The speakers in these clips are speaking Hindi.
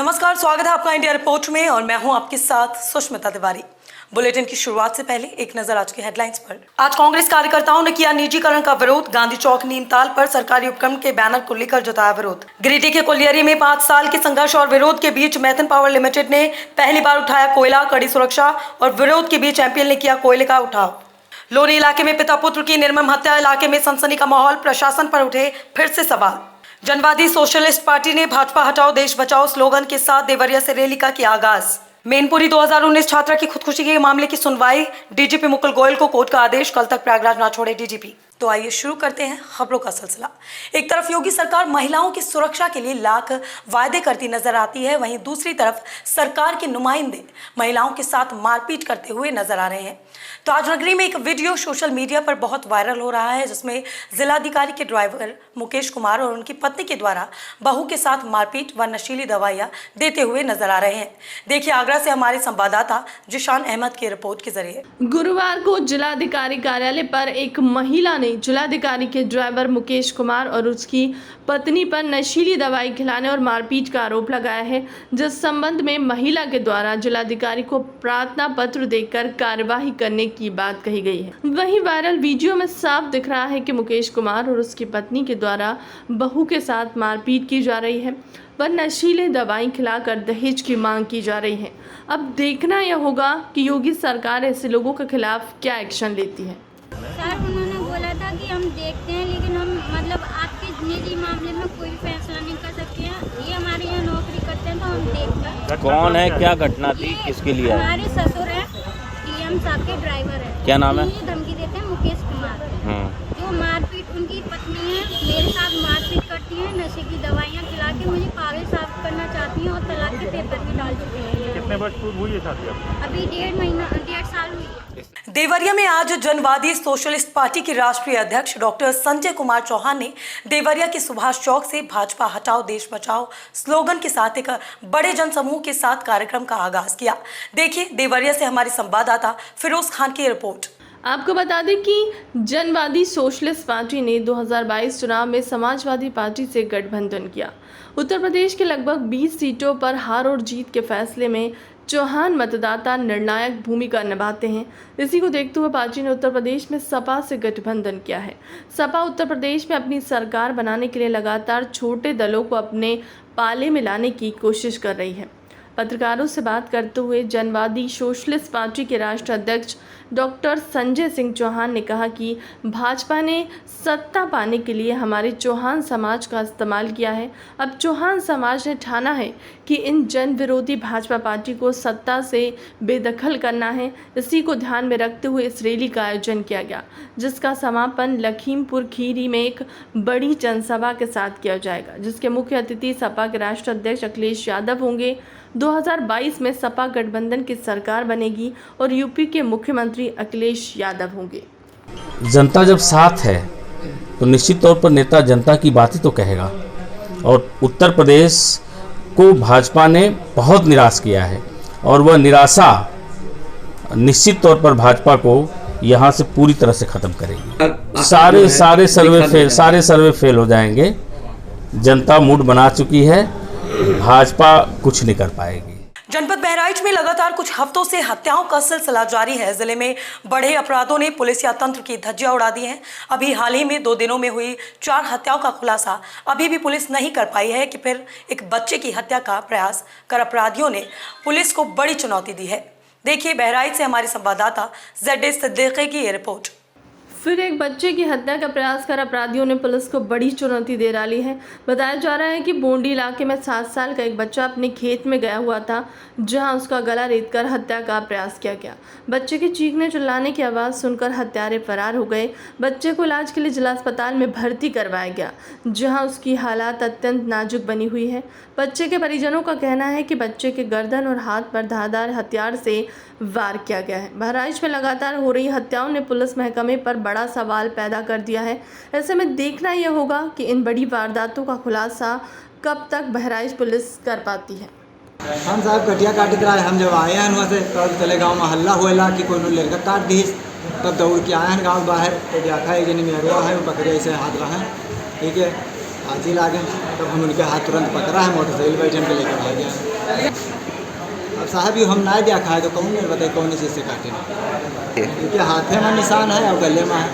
नमस्कार, स्वागत है आपका इंडिया रिपोर्ट में और मैं हूं आपके साथ सुष्मिता तिवारी। बुलेटिन की शुरुआत से पहले एक नजर आज की हेडलाइंस पर। आज कांग्रेस कार्यकर्ताओं ने किया निजीकरण का विरोध। गांधी चौक नीमताल पर सरकारी उपक्रम के बैनर को लेकर जताया विरोध। गिरिडीह के कोलियरी में 5 साल के संघर्ष और विरोध के बीच मैथन पावर लिमिटेड ने पहली बार उठाया कोयला। कड़ी सुरक्षा और विरोध के बीच एमपीएल ने किया कोयले का उठाव। लोनी इलाके में पिता पुत्र की निर्मम हत्या, इलाके में सनसनी का माहौल। प्रशासन पर उठे फिर से सवाल। जनवादी सोशलिस्ट पार्टी ने भाजपा हटाओ देश बचाओ स्लोगन के साथ देवरिया से रैली का किया आगाज। मैनपुरी 2019 छात्रा की खुदकुशी के मामले की सुनवाई। डीजीपी मुकुल गोयल को कोर्ट का आदेश, कल तक प्रयागराज ना छोड़े डीजीपी। तो आइए शुरू करते हैं खबरों का सिलसिला। एक तरफ योगी सरकार महिलाओं की सुरक्षा के लिए लाख वायदे करती नजर आती है, वहीं दूसरी तरफ सरकार के नुमाइंदे महिलाओं के साथ मारपीट करते हुए नजर आ रहे हैं। तो आज नगरी में एक वीडियो सोशल मीडिया पर बहुत वायरल हो रहा है, जिसमें जिलाधिकारी के ड्राइवर मुकेश कुमार और उनकी पत्नी के द्वारा बहू के साथ मारपीट व नशीली दवाइयां देते हुए नजर आ रहे हैं। देखिए आगरा से हमारे संवाददाता जिशान अहमद की रिपोर्ट के जरिए। गुरुवार को जिलाधिकारी कार्यालय पर एक महिला ने जिलाधिकारी के ड्राइवर मुकेश कुमार और उसकी पत्नी पर नशीली दवाई खिलाने और मारपीट का आरोप लगाया है, जिस संबंध में महिला के द्वारा जिलाधिकारी को प्रार्थना पत्र देकर कार्यवाही करने की बात कही गई है। वहीं वायरल वीडियो में साफ दिख रहा है कि मुकेश कुमार और उसकी पत्नी के द्वारा बहू के साथ मारपीट की जा रही है व नशीले दवाई खिलाकर दहेज की मांग की जा रही है। अब देखना यह होगा कि योगी सरकार ऐसे लोगों के खिलाफ क्या एक्शन लेती है। सर उन्होंने बोला था कि हम देखते हैं, लेकिन हम मतलब आपके निजी मामले में कोई फैसला नहीं कर सकते हैं। ये हमारे यहाँ नौकरी करते हैं तो हम देखते हैं। कौन है, क्या घटना थी, किसके लिए? हमारे ससुर है, टीएम साहब के ड्राइवर है। क्या नाम है? ये धमकी देते हैं मुकेश कुमार। जो मारपीट, उनकी पत्नी है, मेरे साथ मारपीट करती है, नशे की दवाइयाँ खिला के मुझे पागल साफ करना चाहती हैं और तलाक के पेपर भी डाल चुके हैं। कितने वर्ष पूर्व हुई है शादी आपकी? अभी 1.5 साल हुई है। देवरिया में आज जनवादी सोशलिस्ट पार्टी के राष्ट्रीय अध्यक्ष डॉक्टर संजय कुमार चौहान ने देवरिया के सुभाष चौक से भाजपा हटाओ देश बचाओ स्लोगन के साथ एक बड़े जनसमूह के साथ कार्यक्रम का आगाज किया। देखिए देवरिया से हमारे संवाददाता फिरोज खान की रिपोर्ट। आपको बता दें कि जनवादी सोशलिस्ट पार्टी ने 2022 चुनाव में समाजवादी पार्टी से गठबंधन किया। उत्तर प्रदेश के लगभग 20 सीटों पर हार और जीत के फैसले में चौहान मतदाता निर्णायक भूमिका निभाते हैं। इसी को देखते हुए पार्टी ने उत्तर प्रदेश में सपा से गठबंधन किया है। सपा उत्तर प्रदेश में अपनी सरकार बनाने के लिए लगातार छोटे दलों को अपने पाले में लाने की कोशिश कर रही है। पत्रकारों से बात करते हुए जनवादी सोशलिस्ट पार्टी के राष्ट्रीय अध्यक्ष डॉक्टर संजय सिंह चौहान ने कहा कि भाजपा ने सत्ता पाने के लिए हमारे चौहान समाज का इस्तेमाल किया है। अब चौहान समाज ने ठाना है कि इन जन विरोधी भाजपा पार्टी को सत्ता से बेदखल करना है। इसी को ध्यान में रखते हुए इस रैली का आयोजन किया गया, जिसका समापन लखीमपुर खीरी में एक बड़ी जनसभा के साथ किया जाएगा, जिसके मुख्य अतिथि सपा के राष्ट्रीय अध्यक्ष अखिलेश यादव होंगे। 2022 में सपा गठबंधन की सरकार बनेगी और यूपी के मुख्यमंत्री अखिलेश यादव होंगे। जनता जब साथ है तो निश्चित तौर पर नेता जनता की बात ही तो कहेगा, और उत्तर प्रदेश को भाजपा ने बहुत निराश किया है और वह निराशा निश्चित तौर पर भाजपा को यहाँ से पूरी तरह से खत्म करेगी। सारे सर्वे फेल हो जाएंगे। जनता मूड बना चुकी है, भाजपा कुछ नहीं कर पाएगी। जनपद बहराइच में लगातार कुछ हफ्तों से हत्याओं का सिलसिला जारी है। जिले में बड़े अपराधों ने पुलिस या तंत्र की धज्जियां उड़ा दी हैं। अभी हाल ही में 2 दिनों में हुई 4 हत्याओं का खुलासा अभी भी पुलिस नहीं कर पाई है कि फिर एक बच्चे की हत्या का प्रयास कर अपराधियों ने पुलिस को बड़ी चुनौती दी है। देखिए बहराइच से हमारे संवाददाता ZD सिद्दीकी की ये रिपोर्ट। फिर एक बच्चे की हत्या का प्रयास कर अपराधियों ने पुलिस को बड़ी चुनौती दे डाली है। बताया जा रहा है कि बोंडी इलाके में 7 साल का एक बच्चा अपने खेत में गया हुआ था, जहां उसका गला रेतकर हत्या का प्रयास किया गया। बच्चे के चीखने चिल्लाने की आवाज़ सुनकर हत्यारे फरार हो गए। बच्चे को इलाज के लिए जिला अस्पताल में भर्ती करवाया गया, जहां उसकी हालात अत्यंत नाजुक बनी हुई है। बच्चे के परिजनों का कहना है कि बच्चे के गर्दन और हाथ पर धारदार हथियार से वार किया गया है। बहराइच में लगातार हो रही हत्याओं ने पुलिस महकमे पर बड़ा सवाल पैदा कर दिया है। ऐसे में देखना यह होगा कि इन बड़ी वारदातों का खुलासा कब तक बहराइच पुलिस कर पाती है। हम साहब कटिया काटते रहे, हम जब आए हैं वहाँ से तब चले गाँव में हल्ला हुआ कि कोई लड़का काट दी, तब दौड़ के आए हैं गाँव बाहर तो देखा है जनी मेहरुआ है, वो बकरिया से हाथ रहा है, ठीक है। आज ही लागे, तब हम उनके हाथ तुरंत पकड़ा है, मोटरसाइकिल बैठे के लेकर आ गया। अब साहब ही हम ना दिया खाए तो कौन नहीं बताए कौन चीज़ से काटे, क्योंकि हाथे में निशान है और गले में है।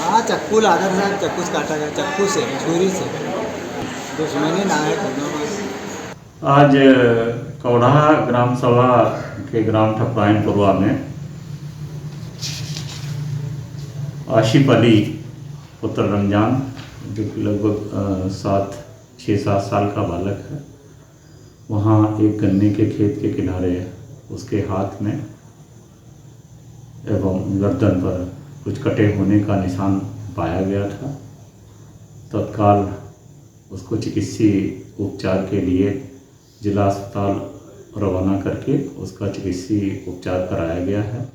हाँ चक्कू लागा था साहब, चक्कू से काटा गया, चक्कू से, छुरी से, दुश्मनी ना है कोनो। आज कौड़ा ग्राम सभा के ग्राम ठपराइनपुरवा में आशिफ अली पुत्र रमजान, जो कि लगभग 6-7 साल का बालक है, वहाँ एक गन्ने के खेत के किनारे उसके हाथ में एवं गर्दन पर कुछ कटे होने का निशान पाया गया था। तत्काल उसको चिकित्सीय उपचार के लिए जिला अस्पताल रवाना करके उसका चिकित्सीय उपचार कराया गया है।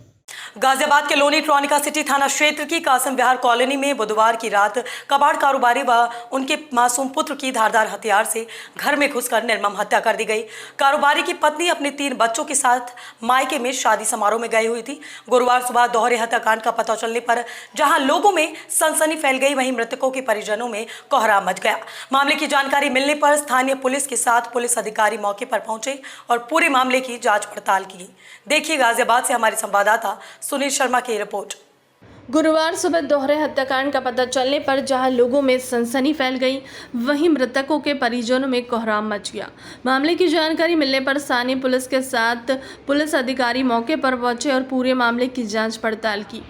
गाजियाबाद के लोनी ट्रॉनिका सिटी थाना क्षेत्र की कासिम विहार कॉलोनी में बुधवार की रात कबाड़ कारोबारी व उनके मासूम पुत्र की धारदार हथियार से घर में घुसकर निर्मम हत्या कर दी गई। कारोबारी की पत्नी अपने 3 बच्चों के साथ मायके में शादी समारोह में गई हुई थी। गुरुवार सुबह दोहरे हत्याकांड का पता चलने पर जहां लोगों में सनसनी फैल गई, वहीं मृतकों के परिजनों में कोहराम मच गया। मामले की जानकारी मिलने पर स्थानीय पुलिस के साथ पुलिस अधिकारी मौके पर पहुंचे और पूरे मामले की जाँच पड़ताल की। देखिए गाजियाबाद से हमारे संवाददाता सुनील शर्मा की रिपोर्ट। गुरुवार सुबह दोहरे हत्याकांड का पता चलने पर जहां लोगों में सनसनी फैल गई, वहीं मृतकों के परिजनों में कोहराम मच गया। मामले की जानकारी मिलने पर स्थानीय पुलिस के साथ पुलिस अधिकारी मौके पर पहुंचे और पूरे मामले की जांच पड़ताल की।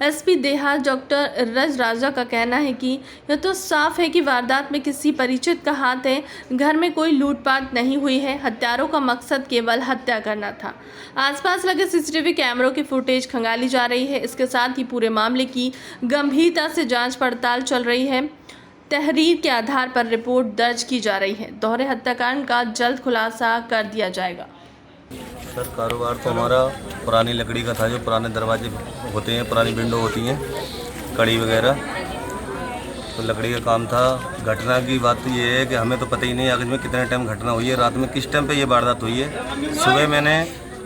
एसपी देहात डॉक्टर रज राजा का कहना है कि यह तो साफ है कि वारदात में किसी परिचित का हाथ है। घर में कोई लूटपाट नहीं हुई है। हत्यारों का मकसद केवल हत्या करना था। आसपास लगे सीसीटीवी कैमरों की फुटेज खंगाली जा रही है। इसके साथ ही पूरे मामले की गंभीरता से जांच पड़ताल चल रही है। तहरीर के आधार पर रिपोर्ट दर्ज की जा रही है। दोहरे हत्याकांड का जल्द खुलासा कर दिया जाएगा। सर कारोबार तो हमारा पुरानी लकड़ी का था, जो पुराने दरवाजे होते हैं, पुरानी विंडो होती हैं, कड़ी वगैरह, तो लकड़ी का काम था। घटना की बात तो ये है कि हमें तो पता ही नहीं आगे में कितने टाइम घटना हुई है, रात में किस टाइम पे ये वारदात हुई है। सुबह मैंने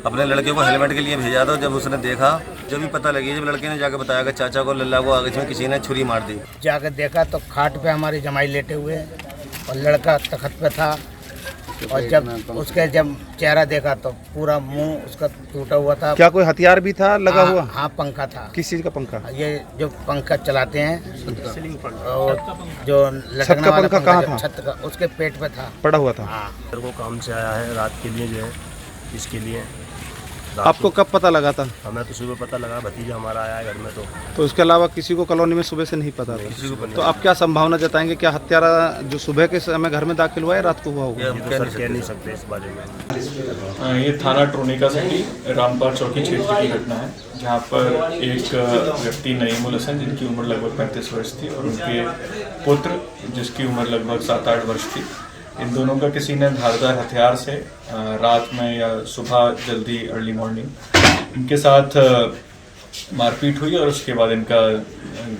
अपने लड़के को हेलमेट के लिए भेजा था, जब उसने देखा, जब भी पता लगी, जब लड़के ने जाकर बताया कि चाचा को, लल्ला को आगे में किसी ने छुरी मार दी। जाकर देखा तो खाट पे हमारी जमाई लेटे हुए और लड़का तख्त पे था, और जब चेहरा देखा तो पूरा मुंह उसका टूटा हुआ था। क्या कोई हथियार भी था लगा हुआ? हाँ पंखा था। किस चीज का पंखा? ये जो पंखा चलाते हैं, और जो छत का पंखा कहाँ था? छत का, उसके पेट पे था, पड़ा हुआ था। हाँ। मेरे को काम से आया है रात के लिए, जो है इसके लिए। आपको कब पता लगा था? हमें तो सुबह पता लगा, भतीजा हमारा आया है घर में। तो उसके अलावा किसी को कॉलोनी में सुबह से नहीं पता था? किसी को नहीं। तो आप क्या संभावना जताएंगे, क्या हत्यारा जो सुबह के समय घर में दाखिल हुआ है रात को हुआ होगा? ये तो सर कह नहीं सकते इस बारे में। ये थाना ट्रोनिका सिटी रामपाल चौकी क्षेत्र की घटना है, जहाँ पर एक व्यक्ति नईमुल हसन, जिनकी उम्र लगभग 35 वर्ष थी, और उनके पुत्र जिसकी उम्र लगभग 7-8 वर्ष थी, इन दोनों का किसी ने धारदार हथियार से रात में या सुबह जल्दी अर्ली मॉर्निंग इनके साथ मारपीट हुई और उसके बाद इनका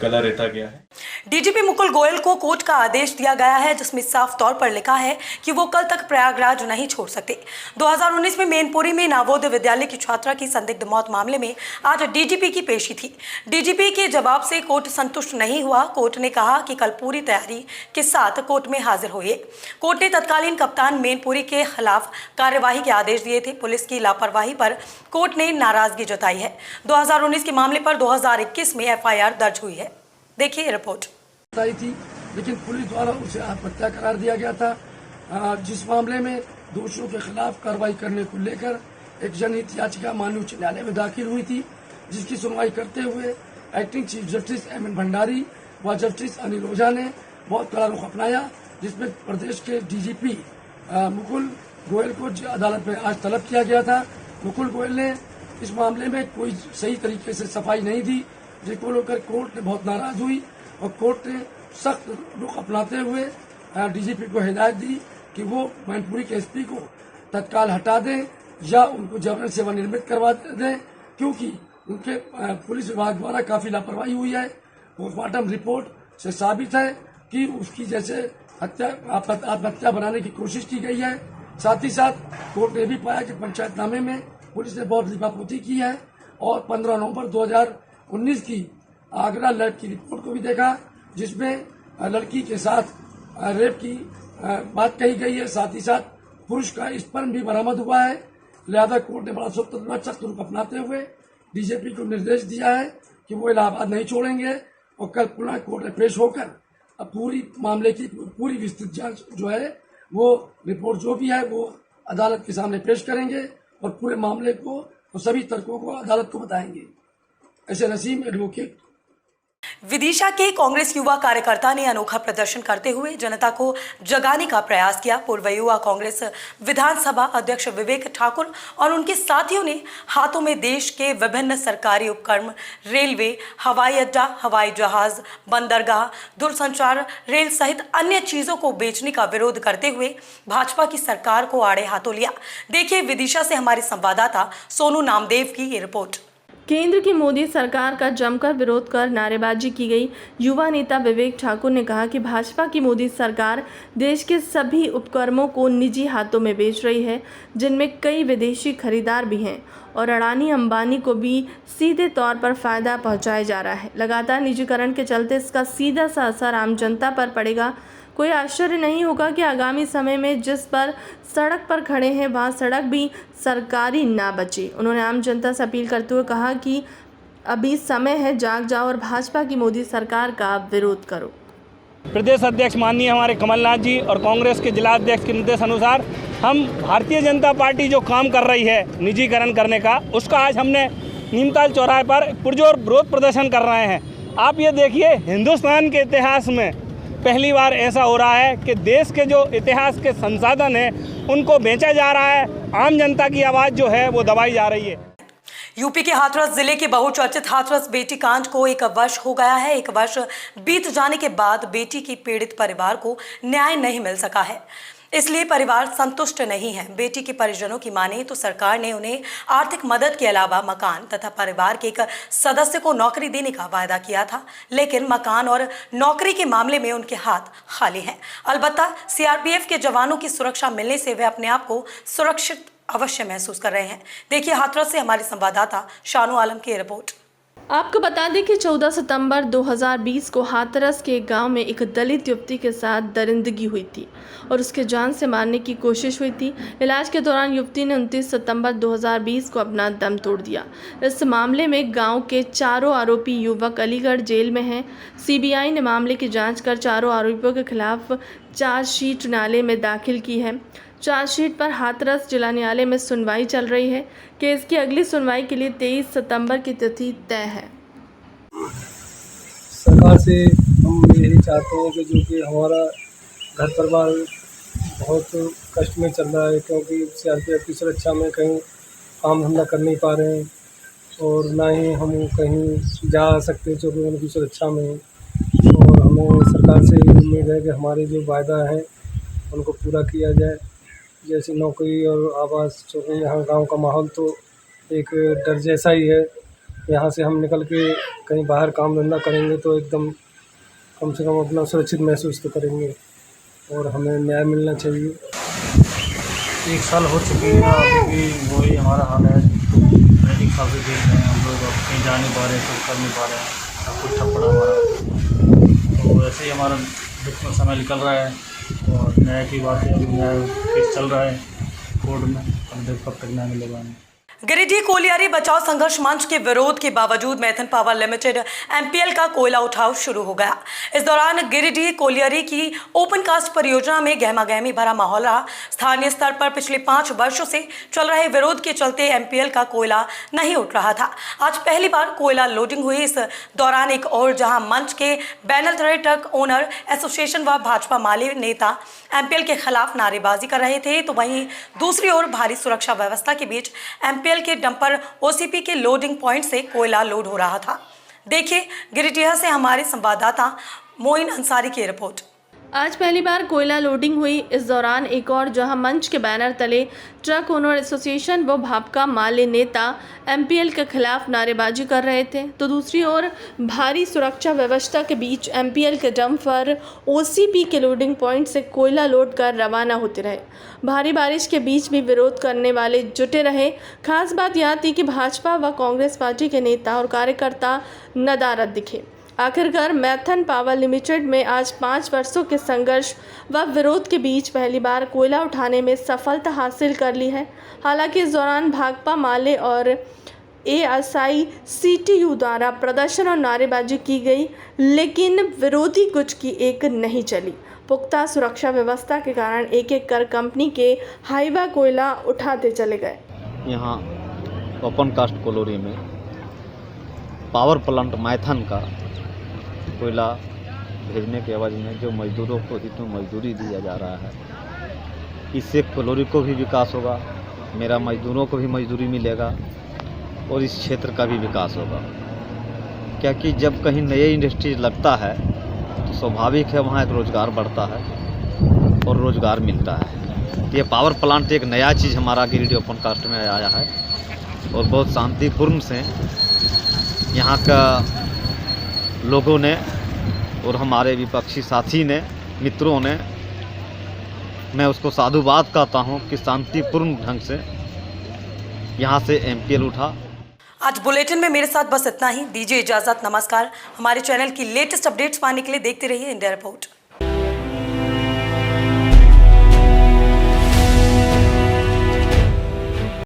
गला रेता गया है। डीजीपी मुकुल गोयल को कोर्ट का आदेश दिया गया है, जिसमें साफ तौर पर लिखा है कि वो कल तक प्रयागराज नहीं छोड़ सकते। 2019 में मैनपुरी में नवोदय विद्यालय की छात्रा की संदिग्ध मौत मामले में आज डीजीपी की पेशी थी। डीजीपी के जवाब से कोर्ट संतुष्ट नहीं हुआ। कोर्ट ने कहा कि कल पूरी तैयारी के साथ कोर्ट में हाजिर होइए। कोर्ट ने तत्कालीन कप्तान मैनपुरी के खिलाफ कार्यवाही के आदेश दिए थे। पुलिस की लापरवाही पर कोर्ट ने नाराजगी जताई है। 2019 के मामले पर 2021 में FIR दर्ज हुई है। देखिए रिपोर्ट। थी, लेकिन पुलिस द्वारा उसे आत्महत्या करार दिया गया था। जिस मामले में दोषियों के खिलाफ कार्रवाई करने को लेकर एक जनहित याचिका माननीय उच्च न्यायालय में दाखिल हुई थी, जिसकी सुनवाई करते हुए acting chief justice M.N. Bhandari व जस्टिस अनिल ओझा ने बहुत कड़ा रुख अपनाया, जिसमें प्रदेश के डीजीपी मुकुल गोयल को अदालत में आज तलब किया गया था। मुकुल गोयल ने इस मामले में कोई सही तरीके से सफाई नहीं दी, जिसको लेकर कोर्ट ने बहुत नाराज हुई और कोर्ट ने सख्त रुख अपनाते हुए डीजीपी को हिदायत दी कि वो मैनपुरी के एसपी को तत्काल हटा दें या उनको जबरन सेवानिवृत्त करवा दें, क्योंकि उनके पुलिस विभाग द्वारा काफी लापरवाही हुई है। पोस्टमार्टम रिपोर्ट से साबित है कि उसकी जैसे आत्महत्या बनाने की कोशिश की गई है। साथ ही साथ कोर्ट ने भी पाया कि पंचायतनामे में पुलिस ने बहुत लिपापोती की है और 15 नवंबर 2019 की आगरा लैब की रिपोर्ट को भी देखा, जिसमें लड़की के साथ रेप की बात कही गई है। साथ ही साथ पुरुष का स्पर्म भी बरामद हुआ है। लिहाजा कोर्ट ने बड़ा सख्त रुख अपनाते हुए डीजीपी को निर्देश दिया है कि वो इलाहाबाद नहीं छोड़ेंगे और कल पुनः कोर्ट में पेश होकर अब पूरी मामले की पूरी विस्तृत जांच जो है वो रिपोर्ट जो भी है वो अदालत के सामने पेश करेंगे और पूरे मामले को और सभी तर्कों को अदालत को बताएंगे। ऐसे नसीम एडवोकेट। विदिशा के कांग्रेस युवा कार्यकर्ता ने अनोखा प्रदर्शन करते हुए जनता को जगाने का प्रयास किया। पूर्व युवा कांग्रेस विधानसभा अध्यक्ष विवेक ठाकुर और उनके साथियों ने हाथों में देश के विभिन्न सरकारी उपक्रम, रेलवे, हवाई अड्डा, हवाई जहाज, बंदरगाह, दूरसंचार, रेल सहित अन्य चीजों को बेचने का विरोध करते हुए भाजपा की सरकार को आड़े हाथों लिया। देखिए विदिशा से हमारे संवाददाता सोनू नामदेव की ये रिपोर्ट। केंद्र की मोदी सरकार का जमकर विरोध कर नारेबाजी की गई। युवा नेता विवेक ठाकुर ने कहा कि भाजपा की मोदी सरकार देश के सभी उपक्रमों को निजी हाथों में बेच रही है, जिनमें कई विदेशी खरीदार भी हैं और अडानी अंबानी को भी सीधे तौर पर फायदा पहुंचाया जा रहा है। लगातार निजीकरण के चलते इसका सीधा सा असर आम जनता पर पड़ेगा। कोई आश्चर्य नहीं होगा कि आगामी समय में जिस पर सड़क पर खड़े हैं वहाँ सड़क भी सरकारी ना बचे। उन्होंने आम जनता से अपील करते हुए कहा कि अभी समय है, जाग जाओ और भाजपा की मोदी सरकार का विरोध करो। प्रदेश अध्यक्ष माननीय हमारे कमलनाथ जी और कांग्रेस के जिला अध्यक्ष के निर्देश अनुसार हम भारतीय जनता पार्टी जो काम कर रही है निजीकरण करने का, उसका आज हमने नीमताल चौराहे पर पुरजोर विरोध प्रदर्शन कर रहे हैं। आप ये देखिए, हिंदुस्तान के इतिहास में पहली बार ऐसा हो रहा है कि देश के जो इतिहास के संसाधन हैं उनको बेचा जा रहा है। आम जनता की आवाज़ जो है वो दबाई जा रही है। यूपी के हाथरस जिले के बहुचर्चित हाथरस बेटी कांड को 1 वर्ष हो गया है। 1 वर्ष बीत जाने के बाद बेटी की पीड़ित परिवार को न्याय नहीं मिल सका है, इसलिए परिवार संतुष्ट नहीं है। बेटी के परिजनों की माने तो सरकार ने उन्हें आर्थिक मदद के अलावा मकान तथा परिवार के एक सदस्य को नौकरी देने का वायदा किया था, लेकिन मकान और नौकरी के मामले में उनके हाथ खाली हैं। अलबत्ता सीआरपीएफ के जवानों की सुरक्षा मिलने से वे अपने आप को सुरक्षित अवश्य महसूस कर रहे हैं। देखिए हाथरस से हमारे संवाददाता शानू आलम की रिपोर्ट। आपको बता दें कि 14 सितंबर 2020 को हाथरस के गांव में एक दलित युवती के साथ दरिंदगी हुई थी और उसके जान से मारने की कोशिश हुई थी। इलाज के दौरान युवती ने 29 सितंबर 2020 को अपना दम तोड़ दिया। इस मामले में गांव के चारों आरोपी युवक अलीगढ़ जेल में हैं। सीबीआई ने मामले की जांच कर चारों आरोपियों के खिलाफ चार्जशीट न्यायालय में दाखिल की है। चार्जशीट पर हाथरस जिला न्यायालय में सुनवाई चल रही है। केस की अगली सुनवाई के लिए 23 सितंबर की तिथि तय है। सरकार से हम यही चाहते हैं कि जो कि हमारा घर परिवार बहुत कष्ट में चल रहा है, क्योंकि सीआरपीएफ की सुरक्षा में कहीं काम धंधा कर नहीं पा रहे हैं और ना ही हम कहीं जा सकते जो कि उनकी सुरक्षा में। और हमें सरकार से उम्मीद है कि हमारे जो वायदा है उनको पूरा किया जाए, जैसे नौकरी और आवास। चूँकि यहाँ गांव का माहौल तो एक डर जैसा ही है। यहाँ से हम निकल के कहीं बाहर काम धंधा करेंगे तो एकदम कम से कम अपना सुरक्षित महसूस तो करेंगे और हमें न्याय मिलना चाहिए। 1 साल हो चुकी है, अभी भी वही हमारा हाल है। 1 साल से देख रहे हैं हम लोग, अब कहीं जा नहीं पा रहे हैं, कुछ कर नहीं पा रहे हैं, सब कुछ ठप पड़ा हमारा। तो वैसे ही हमारा दुख में समय निकल रहा है और न्याय की बात है, अभी न्याय केस चल रहा है कोर्ट में, अब देखो कब तक न्याय मिलेगा। गिरिडीह कोलियारी बचाव संघर्ष मंच के विरोध के बावजूद मैथन पावर लिमिटेड एमपीएल का कोयला उठाव शुरू हो गया। इस दौरान गिरिडीह कोलियारी की ओपन कास्ट परियोजना में गहमा-गहमी भरा माहौल रहा। स्थानीय स्तर पर पिछले 5 वर्षों से चल रहे विरोध के चलते एमपीएल का कोयला नहीं उठ रहा था। आज पहली बार कोयला लोडिंग हुई। इस दौरान एक और जहां मंच के बैनर तले ट्रक ओनर एसोसिएशन व भाजपा माले नेता एमपीएल के खिलाफ नारेबाजी कर रहे थे, तो वहीं दूसरी ओर भारी सुरक्षा व्यवस्था के बीच एमपीएल के डंपर ओसीपी के लोडिंग पॉइंट से कोयला लोड हो रहा था। देखिए गिरिडीह से हमारे संवाददाता मोइन अंसारी की रिपोर्ट। आज पहली बार कोयला लोडिंग हुई। इस दौरान एक और जहां मंच के बैनर तले ट्रक ओनर एसोसिएशन व भाजपा माले नेता एमपीएल के खिलाफ नारेबाजी कर रहे थे, तो दूसरी ओर भारी सुरक्षा व्यवस्था के बीच एमपीएल के डंपर ओसीपी के लोडिंग पॉइंट से कोयला लोड कर रवाना होते रहे। भारी बारिश के बीच भी विरोध करने वाले जुटे रहे। खास बात यह थी कि भाजपा व कांग्रेस पार्टी के नेता और कार्यकर्ता नदारद दिखे। आखिरकार मैथन पावर लिमिटेड में आज 5 वर्षों के संघर्ष व विरोध के बीच पहली बार कोयला उठाने में सफलता हासिल कर ली है। हालांकि इस दौरान भाकपा माले और ASI-CTU द्वारा प्रदर्शन और नारेबाजी की गई, लेकिन विरोधी गुट की एक नहीं चली। पुख्ता सुरक्षा व्यवस्था के कारण एक एक कर कंपनी के हाईवा कोयला उठाते चले गए। यहाँ ओपन कास्ट कोलोरी में पावर प्लांट मैथन का कोयला भेजने के एवज में जो मजदूरों को इतनी मजदूरी दिया जा रहा है, इससे कोलोरी को भी विकास होगा, मेरा मजदूरों को भी मजदूरी मिलेगा और इस क्षेत्र का भी विकास होगा। क्योंकि जब कहीं नए इंडस्ट्री लगता है तो स्वाभाविक है वहाँ एक रोज़गार बढ़ता है और रोज़गार मिलता है। ये पावर प्लांट एक नया चीज़ हमारा गिरिडीह ओपन कास्ट में आया है और बहुत शांतिपूर्ण से यहाँ का लोगों ने और हमारे विपक्षी साथी ने, मित्रों ने, मैं उसको साधुवाद कहता हूँ कि शांतिपूर्ण ढंग से यहाँ से MPL उठा। आज बुलेटिन में मेरे साथ बस इतना ही। दीजिए इजाजत, नमस्कार। हमारे चैनल की लेटेस्ट अपडेट्स पाने के लिए देखते रहिए इंडिया रिपोर्ट।